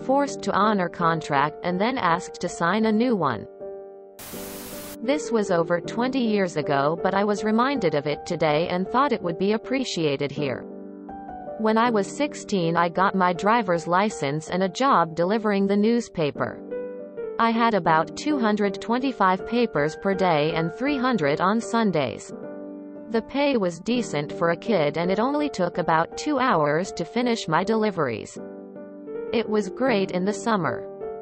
forced to honor contract and then asked to sign a new one. This was over 20 years ago, but I was reminded of it today and thought it would be appreciated here. When I was 16, I got my driver's license and a job delivering the newspaper. I had about 225 papers per day and 300 on Sundays. The pay was decent for a kid and it only took about 2 hours to finish my deliveries. It was great in the summer.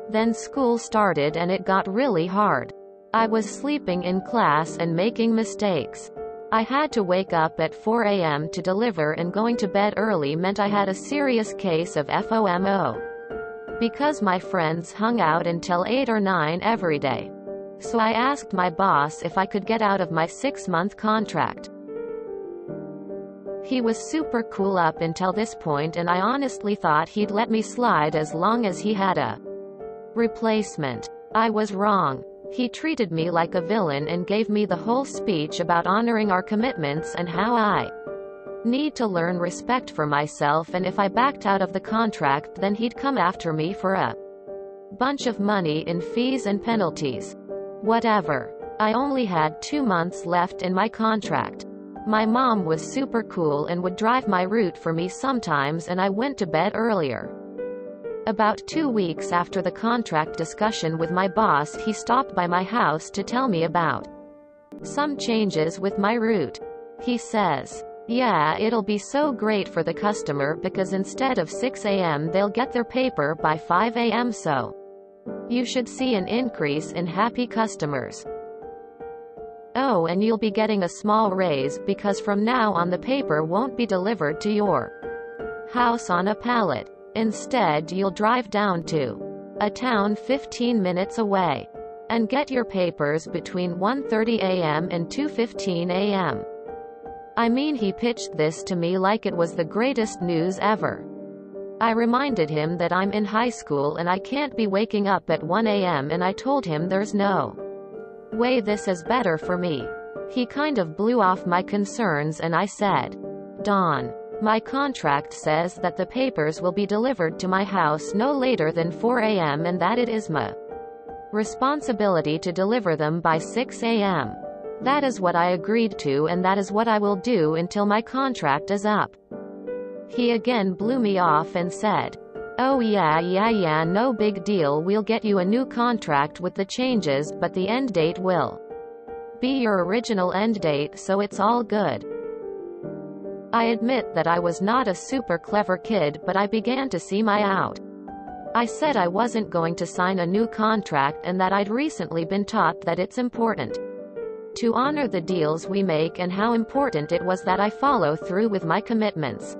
Then school started and it got really hard. I was sleeping in class and making mistakes. I had to wake up at 4 a.m. to deliver, and going to bed early meant I had a serious case of FOMO. Because my friends hung out until 8 or 9 every day. So I asked my boss if I could get out of my 6-month contract. He was super cool up until this point, and I honestly thought he'd let me slide as long as he had a replacement. I was wrong. He treated me like a villain and gave me the whole speech about honoring our commitments and how I need to learn respect for myself, and if I backed out of the contract then he'd come after me for a bunch of money in fees and penalties. Whatever. I only had 2 months left in my contract. My mom was super cool and would drive my route for me sometimes, and I went to bed earlier. About 2 weeks after the contract discussion with my boss, he stopped by my house to tell me about some changes with my route. He says, "Yeah, it'll be so great for the customer because instead of 6 a.m. they'll get their paper by 5 a.m. so you should see an increase in happy customers. Oh, and you'll be getting a small raise because from now on the paper won't be delivered to your house on a pallet. Instead, you'll drive down to a town 15 minutes away and get your papers between 1:30 a.m. and 2:15 a.m. I mean, he pitched this to me like it was the greatest news ever. I reminded him that I'm in high school and I can't be waking up at 1 a.m. and I told him there's no way this is better for me. He kind of blew off my concerns and I said, "Don, my contract says that the papers will be delivered to my house no later than 4 a.m. and that it is my responsibility to deliver them by 6 a.m. That is what I agreed to, and that is what I will do until my contract is up." He again blew me off and said, "Oh yeah, no big deal, we'll get you a new contract with the changes, but the end date will be your original end date, so it's all good." I admit that I was not a super clever kid, but I began to see my out. I said I wasn't going to sign a new contract and that I'd recently been taught that it's important to honor the deals we make and how important it was that I follow through with my commitments.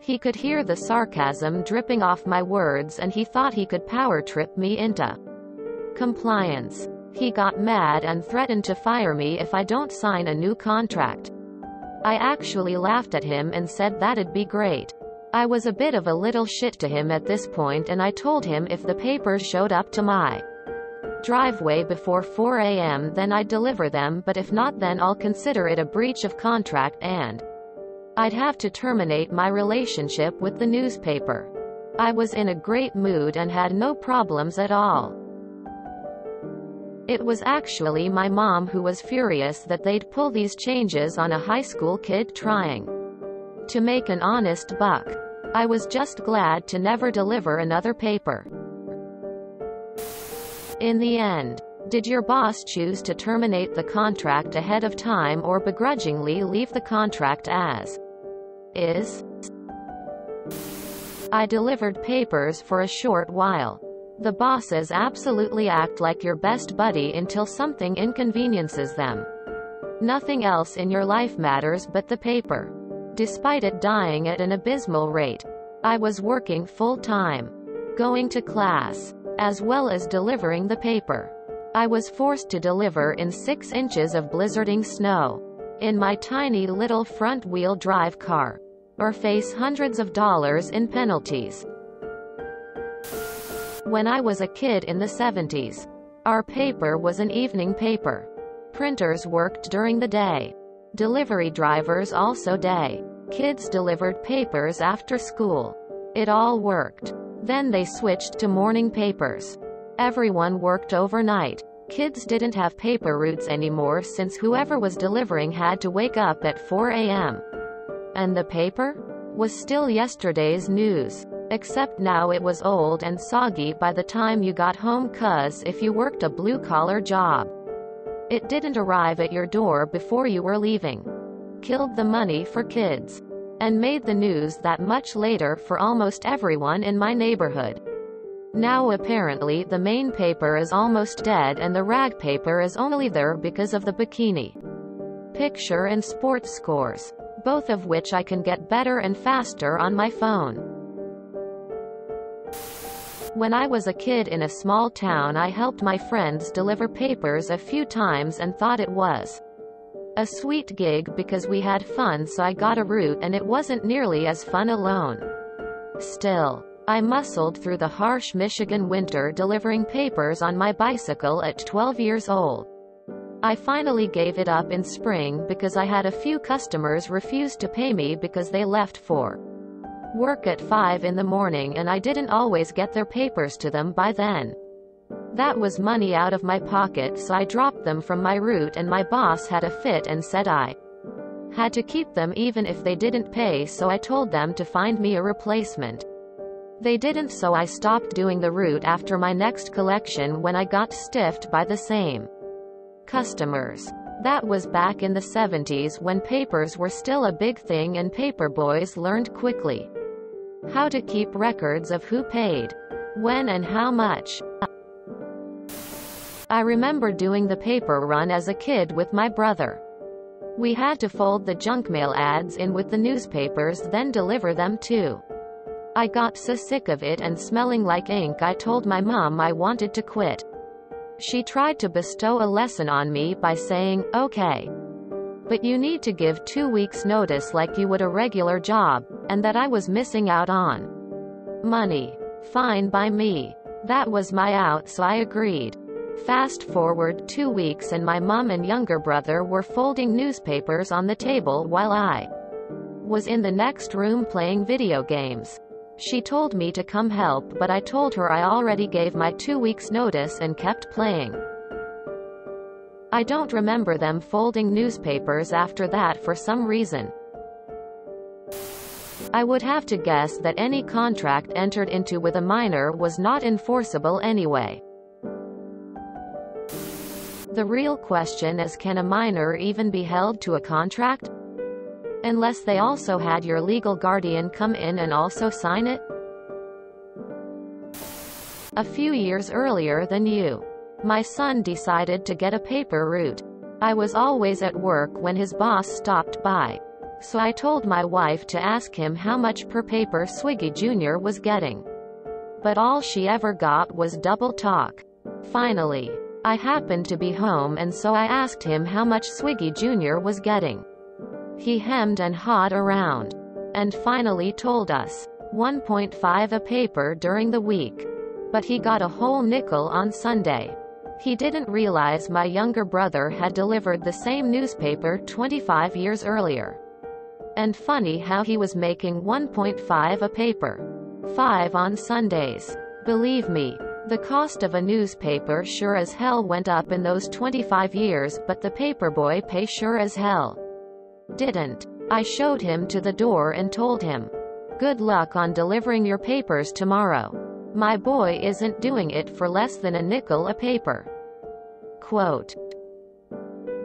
He could hear the sarcasm dripping off my words and he thought he could power trip me into compliance. He got mad and threatened to fire me if I don't sign a new contract. I actually laughed at him and said that'd be great. I was a bit of a little shit to him at this point, and I told him if the papers showed up to my driveway before 4 a.m. then I'd deliver them, but if not then I'll consider it a breach of contract and I'd have to terminate my relationship with the newspaper. I was in a great mood and had no problems at all. It was actually my mom who was furious that they'd pull these changes on a high school kid trying to make an honest buck. I was just glad to never deliver another paper. In the end, did your boss choose to terminate the contract ahead of time or begrudgingly leave the contract as is? I delivered papers for a short while. The bosses absolutely act like your best buddy until something inconveniences them. Nothing else in your life matters but the paper. Despite it dying at an abysmal rate, I was working full-time, going to class, as well as delivering the paper. I was forced to deliver in 6 inches of blizzarding snow, in my tiny little front-wheel drive car, or face hundreds of dollars in penalties. When I was a kid in the 70s, our paper was an evening paper. Printers worked during the day. Delivery drivers also day. Kids delivered papers after school. It all worked. Then they switched to morning papers. Everyone worked overnight. Kids didn't have paper routes anymore since whoever was delivering had to wake up at 4 a.m. And the paper was still yesterday's news. Except now it was old and soggy by the time you got home, 'cause if you worked a blue-collar job, it didn't arrive at your door before you were leaving. Killed the money for kids. And made the news that much later for almost everyone in my neighborhood. Now apparently the main paper is almost dead and the rag paper is only there because of the bikini picture and sports scores, both of which I can get better and faster on my phone. When I was a kid in a small town, I helped my friends deliver papers a few times and thought it was a sweet gig because we had fun, so I got a route and it wasn't nearly as fun alone. Still, I muscled through the harsh Michigan winter delivering papers on my bicycle at 12 years old. I finally gave it up in spring because I had a few customers refuse to pay me because they left for work at 5 in the morning and I didn't always get their papers to them by then. That was money out of my pocket, so I dropped them from my route and my boss had a fit and said I had to keep them even if they didn't pay, so I told them to find me a replacement. They didn't, so I stopped doing the route after my next collection when I got stiffed by the same customers. That was back in the 70s when papers were still a big thing and paper boys learned quickly how to keep records of who paid, when and how much. I remember doing the paper run as a kid with my brother. We had to fold the junk mail ads in with the newspapers, then deliver them too. I got so sick of it and smelling like ink I told my mom I wanted to quit. She tried to bestow a lesson on me by saying, "Okay, but you need to give 2 weeks notice like you would a regular job," and that I was missing out on money. Fine by me. That was my out, so I agreed. Fast forward 2 weeks and my mom and younger brother were folding newspapers on the table while I was in the next room playing video games. She told me to come help, but I told her I already gave my 2 weeks notice and kept playing. I don't remember them folding newspapers after that for some reason. I would have to guess that any contract entered into with a minor was not enforceable anyway. The real question is, can a minor even be held to a contract? Unless they also had your legal guardian come in and also sign it? A few years earlier than you, my son decided to get a paper route. I was always at work when his boss stopped by, so I told my wife to ask him how much per paper Swiggy Jr. was getting. But all she ever got was double talk. Finally, I happened to be home and so I asked him how much Swiggy Jr. was getting. He hemmed and hawed around, and finally told us 1.5 a paper during the week. But he got a whole nickel on Sunday. He didn't realize my younger brother had delivered the same newspaper 25 years earlier. And funny how he was making 1.5 a paper. 5 on Sundays. Believe me, the cost of a newspaper sure as hell went up in those 25 years, but the paperboy pay sure as hell didn't. I showed him to the door and told him, "Good luck on delivering your papers tomorrow. My boy isn't doing it for less than a nickel a paper." Quote.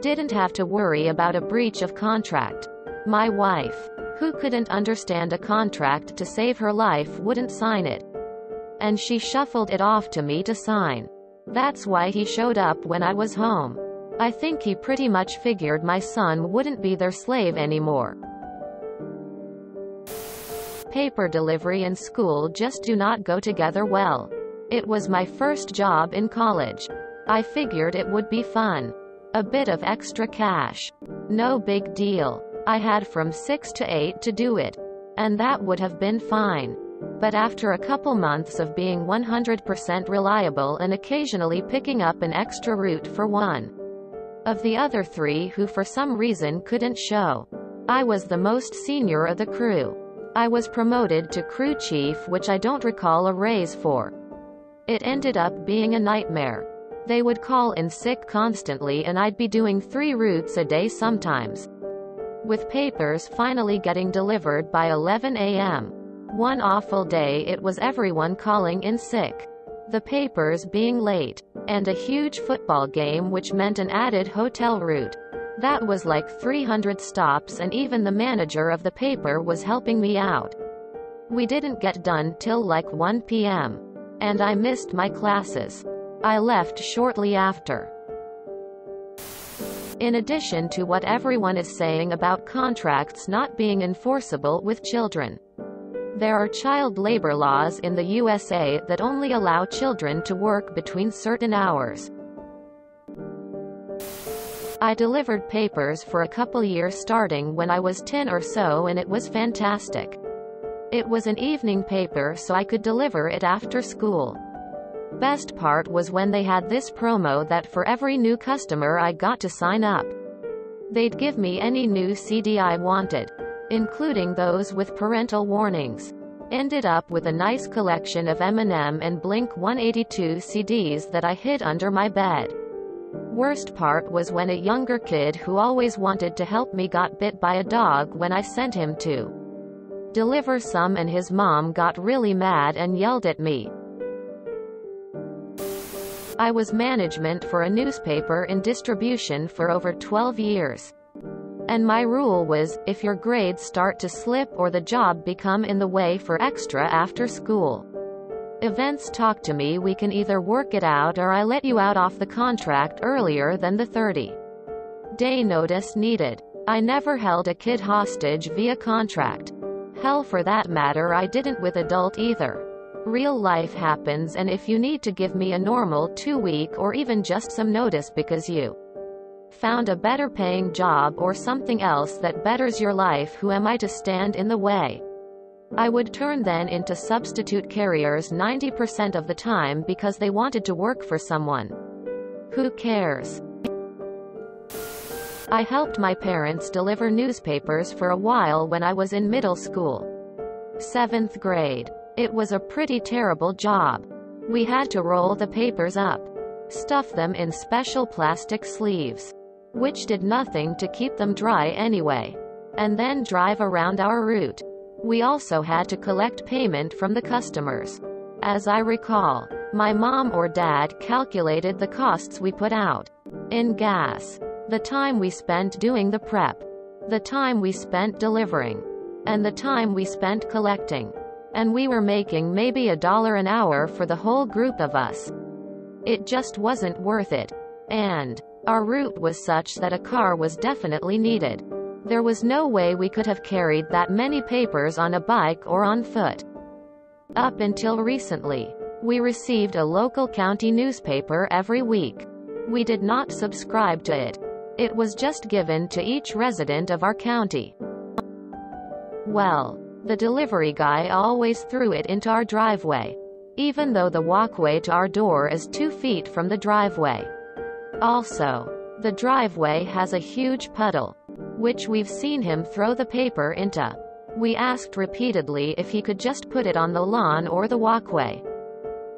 Didn't have to worry about a breach of contract. My wife, who couldn't understand a contract to save her life, wouldn't sign it. And she shuffled it off to me to sign. That's why he showed up when I was home. I think he pretty much figured my son wouldn't be their slave anymore. Paper delivery and school just do not go together well. It was my first job in college. I figured it would be fun. A bit of extra cash. No big deal. I had from 6 to 8 to do it. And that would have been fine. But after a couple months of being 100% reliable and occasionally picking up an extra route for one of the other 3 who for some reason couldn't show, I was the most senior of the crew. I was promoted to crew chief, which I don't recall a raise for. It ended up being a nightmare. They would call in sick constantly and I'd be doing 3 routes a day sometimes. With papers finally getting delivered by 11 a.m. One awful day it was everyone calling in sick, the papers being late, and a huge football game which meant an added hotel route. That was like 300 stops and even the manager of the paper was helping me out. We didn't get done till like 1 p.m. and I missed my classes. I left shortly after. In addition to what everyone is saying about contracts not being enforceable with children, there are child labor laws in the USA that only allow children to work between certain hours. I delivered papers for a couple years starting when I was 10 or so and it was fantastic. It was an evening paper so I could deliver it after school. Best part was when they had this promo that for every new customer I got to sign up, they'd give me any new CD I wanted, including those with parental warnings. Ended up with a nice collection of Eminem and Blink-182 CDs that I hid under my bed. Worst part was when a younger kid who always wanted to help me got bit by a dog when I sent him to deliver some and his mom got really mad and yelled at me. I was management for a newspaper in distribution for over 12 years. And my rule was, if your grades start to slip or the job become in the way for extra after school events, talk to me. We can either work it out or I let you out off the contract earlier than the 30-day notice needed. I never held a kid hostage via contract. Hell, for that matter, I didn't with adult either. Real life happens, and if you need to give me a normal 2-week or even just some notice because you found a better paying job or something else that betters your life, who am I to stand in the way? I would turn then into substitute carriers 90% of the time because they wanted to work for someone. Who cares? I helped my parents deliver newspapers for a while when I was in middle school. 7th grade. It was a pretty terrible job. We had to roll the papers up, stuff them in special plastic sleeves, which did nothing to keep them dry anyway, and then drive around our route. We also had to collect payment from the customers. As I recall, my mom or dad calculated the costs we put out in gas, the time we spent doing the prep, the time we spent delivering, and the time we spent collecting. And we were making maybe $1 an hour for the whole group of us. It just wasn't worth it. And our route was such that a car was definitely needed. There was no way we could have carried that many papers on a bike or on foot. Up until recently, we received a local county newspaper every week. We did not subscribe to it. It was just given to each resident of our county. Well, the delivery guy always threw it into our driveway, even though the walkway to our door is 2 feet from the driveway. Also, the driveway has a huge puddle, which we've seen him throw the paper into. We asked repeatedly if he could just put it on the lawn or the walkway,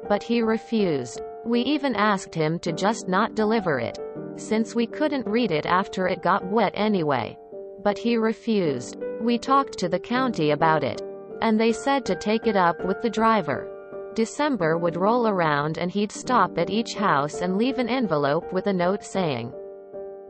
but he refused. We even asked him to just not deliver it, since we couldn't read it after it got wet anyway, but he refused. We talked to the county about it, and they said to take it up with the driver. December would roll around and he'd stop at each house and leave an envelope with a note saying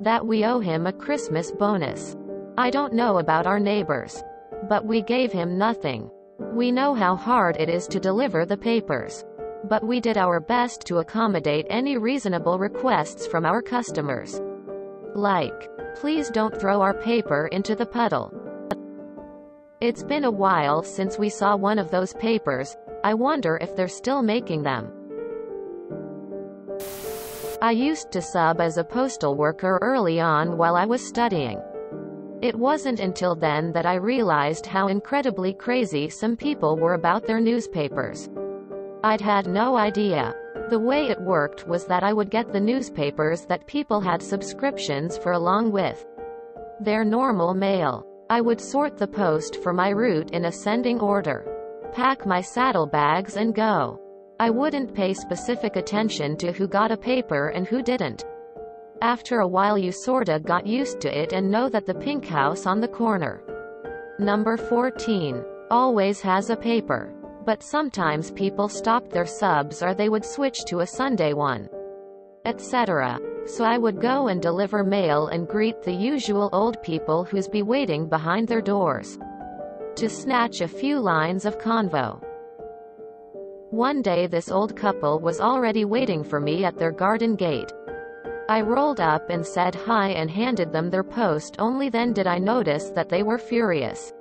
that we owe him a Christmas bonus. I don't know about our neighbors, but we gave him nothing. We know how hard it is to deliver the papers, but we did our best to accommodate any reasonable requests from our customers. Like, please don't throw our paper into the puddle. It's been a while since we saw one of those papers. I wonder if they're still making them. I used to sub as a postal worker early on while I was studying. It wasn't until then that I realized how incredibly crazy some people were about their newspapers. I'd had no idea. The way it worked was that I would get the newspapers that people had subscriptions for along with their normal mail. I would sort the post for my route in ascending order. Pack my saddlebags and go. I wouldn't pay specific attention to who got a paper and who didn't. After a while you sorta got used to it and know that the pink house on the corner. Number 14. Always has a paper. But sometimes people stopped their subs or they would switch to a Sunday one, etc. So I would go and deliver mail and greet the usual old people who's be waiting behind their doors to snatch a few lines of convo. One day this old couple was already waiting for me at their garden gate. I rolled up and said hi and handed them their post, only then did I notice that they were furious.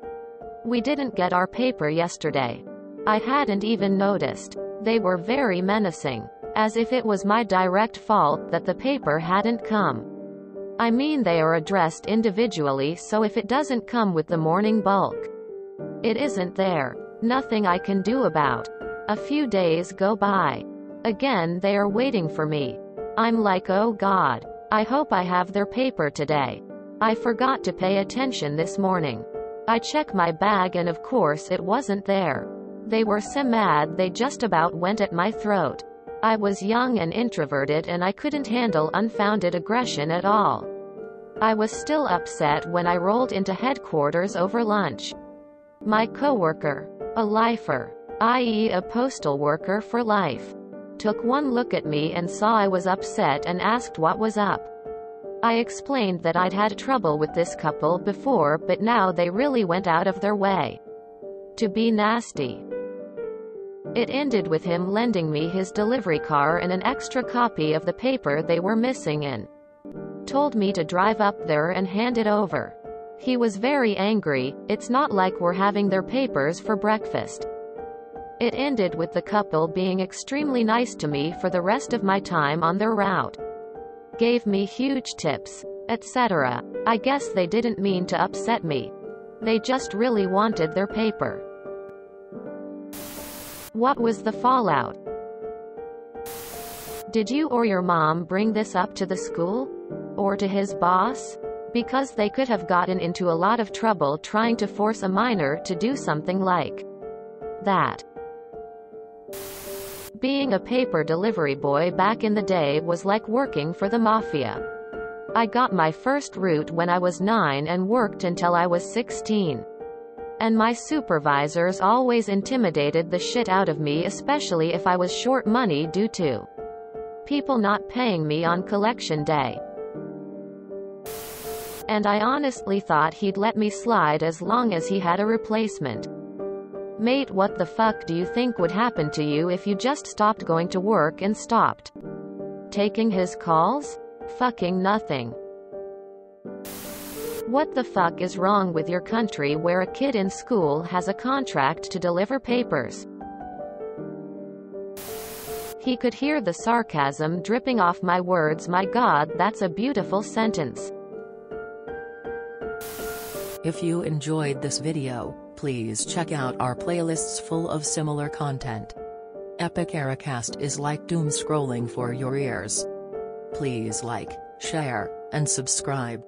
We didn't get our paper yesterday. I hadn't even noticed. They were very menacing, as if it was my direct fault that the paper hadn't come. I mean, they are addressed individually, so if it doesn't come with the morning bulk, it isn't there. Nothing I can do about. A few days go by. Again they are waiting for me. I'm like, oh God, I hope I have their paper today. I forgot to pay attention this morning. I check my bag and of course it wasn't there. They were so mad they just about went at my throat. I was young and introverted and I couldn't handle unfounded aggression at all. I was still upset when I rolled into headquarters over lunch. My coworker, a lifer, i.e. a postal worker for life, took one look at me and saw I was upset and asked what was up. I explained that I'd had trouble with this couple before, but now they really went out of their way to be nasty. It ended with him lending me his delivery car and an extra copy of the paper they were missing and told me to drive up there and hand it over. He was very angry. It's not like we're having their papers for breakfast. It ended with the couple being extremely nice to me for the rest of my time on their route. Gave me huge tips, etc. I guess they didn't mean to upset me. They just really wanted their paper. What was the fallout? Did you or your mom bring this up to the school? Or to his boss? Because they could have gotten into a lot of trouble trying to force a minor to do something like that. Being a paper delivery boy back in the day was like working for the mafia. I got my first route when I was 9 and worked until I was 16. And my supervisors always intimidated the shit out of me, especially if I was short money due to people not paying me on collection day. And I honestly thought he'd let me slide as long as he had a replacement. Mate, what the fuck do you think would happen to you if you just stopped going to work and stopped taking his calls? Fucking nothing. What the fuck is wrong with your country where a kid in school has a contract to deliver papers? He could hear the sarcasm dripping off my words. My God, that's a beautiful sentence. If you enjoyed this video, please check out our playlists full of similar content. Epic Ericast is like doom scrolling for your ears. Please like, share, and subscribe.